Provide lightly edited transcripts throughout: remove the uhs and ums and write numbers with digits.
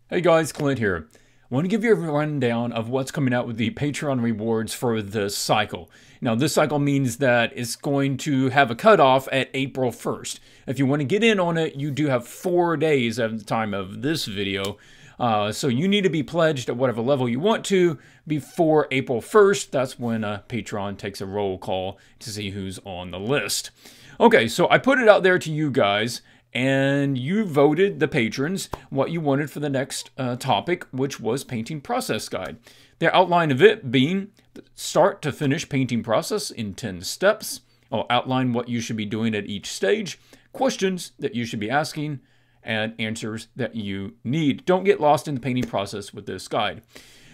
Hey guys, Clint here. I want to give you a rundown of what's coming out with the Patreon rewards for this cycle. Now, this cycle means that it's going to have a cutoff at April 1st. If you want to get in on it, you do have 4 days at the time of this video. So you need to be pledged at whatever level you want to before April 1st. That's when Patreon takes a roll call to see who's on the list. Okay, so I put it out there to you guys, and you voted, the patrons, what you wanted for the next topic, which was painting process guide. The outline of it being the start to finish painting process in 10 steps. I'll outline what you should be doing at each stage, questions that you should be asking, and answers that you need. Don't get lost in the painting process with this guide.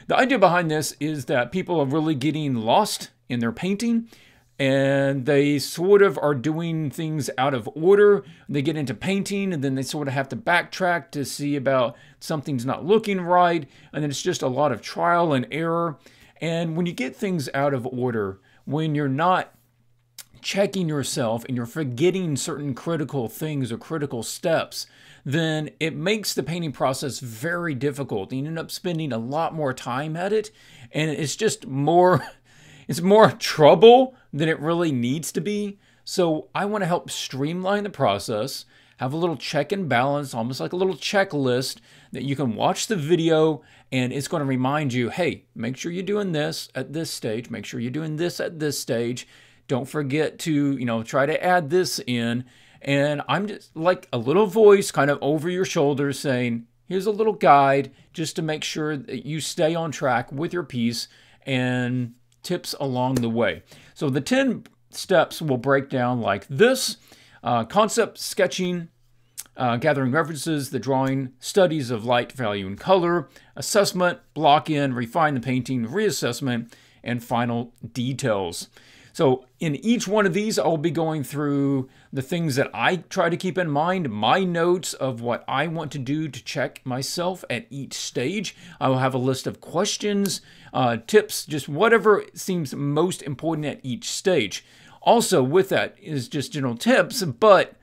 The idea behind this is that people are really getting lost in their painting, and they sort of are doing things out of order. They get into painting, and then they sort of have to backtrack to see about something's not looking right, and then it's just a lot of trial and error. And when you get things out of order, when you're not checking yourself and you're forgetting certain critical things or critical steps, then it makes the painting process very difficult. You end up spending a lot more time at it, and it's just more... It's more trouble than it really needs to be. So I want to help streamline the process, have a little check and balance, almost like a little checklist that you can watch the video, and it's going to remind you, hey, make sure you're doing this at this stage. Make sure you're doing this at this stage. Don't forget to, try to add this in. And I'm just like a little voice kind of over your shoulder saying, here's a little guide just to make sure that you stay on track with your piece and tips along the way. So the 10 steps will break down like this: concept sketching, gathering references, the drawing, studies of light, value, and color, assessment, block in, refine the painting, reassessment, and final details. So in each one of these, I'll be going through the things that I try to keep in mind, my notes of what I want to do to check myself at each stage. I will have a list of questions, tips, just whatever seems most important at each stage. Also with that is just general tips, but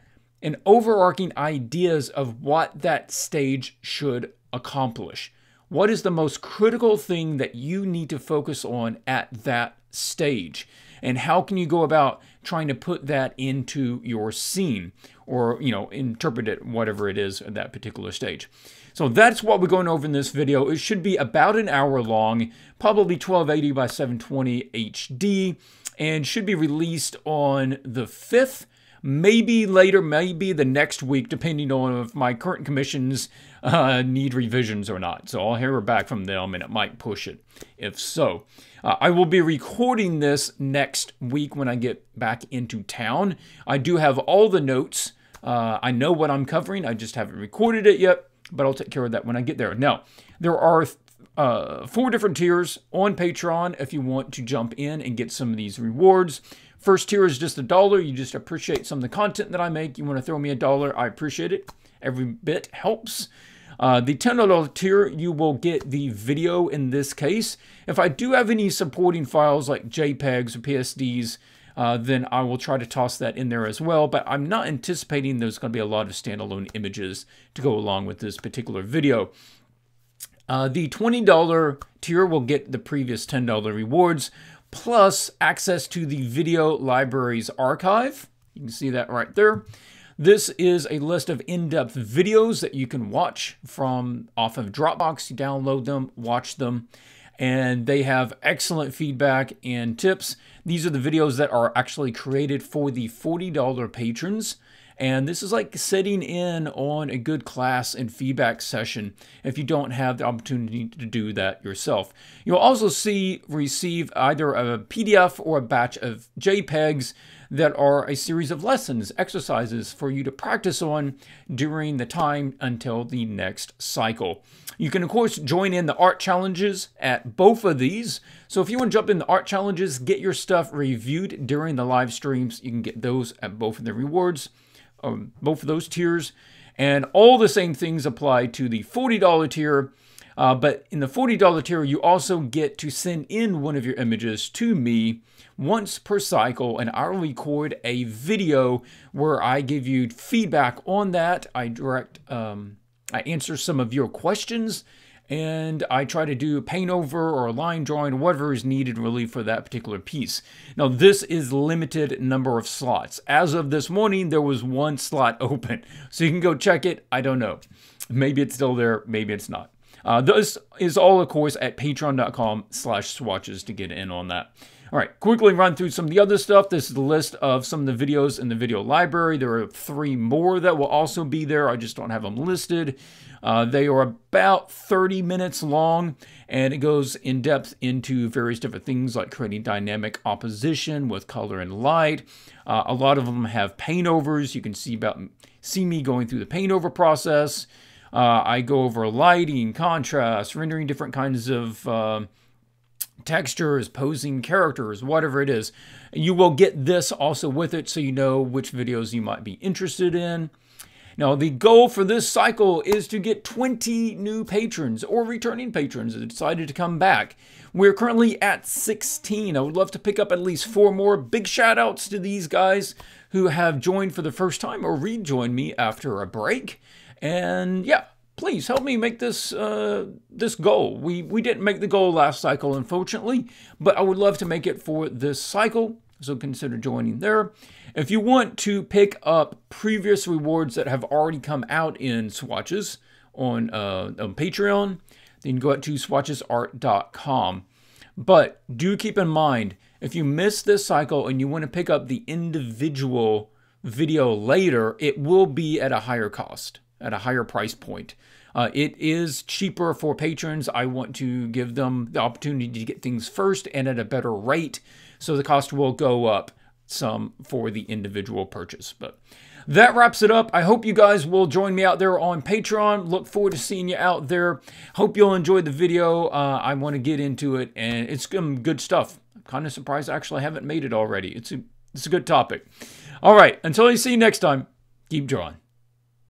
an overarching ideas of what that stage should accomplish. What is the most critical thing that you need to focus on at that stage? And how can you go about trying to put that into your scene or, interpret it, whatever it is at that particular stage. So that's what we're going over in this video. It should be about an hour long, probably 1280 by 720 HD, and should be released on the 5th. Maybe later, maybe the next week, depending on if my current commissions need revisions or not. So I'll hear back from them, and it might push it, if so. I will be recording this next week when I get back into town. I do have all the notes. I know what I'm covering. I just haven't recorded it yet, but I'll take care of that when I get there. Now, there are 4 different tiers on Patreon if you want to jump in and get some of these rewards. First tier is just $1. You just appreciate some of the content that I make. You want to throw me $1, I appreciate it. Every bit helps. The $10 tier, you will get the video in this case. If I do have any supporting files like JPEGs or PSDs, then I will try to toss that in there as well. But I'm not anticipating there's going to be a lot of standalone images to go along with this particular video. The $20 tier will get the previous $10 rewards, plus access to the Video Libraries archive. You can see that right there. This is a list of in-depth videos that you can watch from off of Dropbox. You download them, watch them, and they have excellent feedback and tips. These are the videos that are actually created for the $40 patrons. And this is like sitting in on a good class and feedback session if you don't have the opportunity to do that yourself. You'll also receive either a PDF or a batch of JPEGs that are a series of lessons, exercises for you to practice on during the time until the next cycle. You can, of course, join in the art challenges at both of these. So if you want to jump in the art challenges, get your stuff reviewed during the live streams, you can get those at both of the rewards. Both of those tiers, and all the same things apply to the $40 tier. But in the $40 tier, you also get to send in one of your images to me once per cycle, and I'll record a video where I give you feedback on that. I answer some of your questions, and I try to do a paint over or a line drawing, whatever is needed really for that particular piece. Now, this is limited number of slots. As of this morning, there was 1 slot open, so you can go check it. I don't know. Maybe it's still there, maybe it's not. This is all, of course, at patreon.com/swatches to get in on that. All right, quickly run through some of the other stuff. This is the list of some of the videos in the video library. There are 3 more that will also be there. I just don't have them listed. They are about 30 minutes long, and it goes in depth into various different things like creating dynamic opposition with color and light. A lot of them have paint overs. You can see me going through the paint over process. I go over lighting, contrast, rendering different kinds of textures, posing characters, whatever it is. You will get this also with it, so you know which videos you might be interested in. Now, the goal for this cycle is to get 20 new patrons or returning patrons that decided to come back. We're currently at 16. I would love to pick up at least 4 more. Big shout outs to these guys who have joined for the first time or rejoined me after a break. And yeah, please help me make this this goal. We didn't make the goal last cycle, unfortunately, but I would love to make it for this cycle, so consider joining there. If you want to pick up previous rewards that have already come out in Swatches on Patreon, then go out to swatchesart.com. But do keep in mind, if you miss this cycle and you want to pick up the individual video later, it will be at a higher cost, at a higher price point. It is cheaper for patrons. I want to give them the opportunity to get things first and at a better rate, so the cost will go up some for the individual purchase. But that wraps it up. I hope you guys will join me out there on Patreon. Look forward to seeing you out there. Hope you'll enjoy the video. I want to get into it, and it's some good stuff. I'm kind of surprised I actually haven't made it already. It's a good topic. All right, until I see you next time, keep drawing.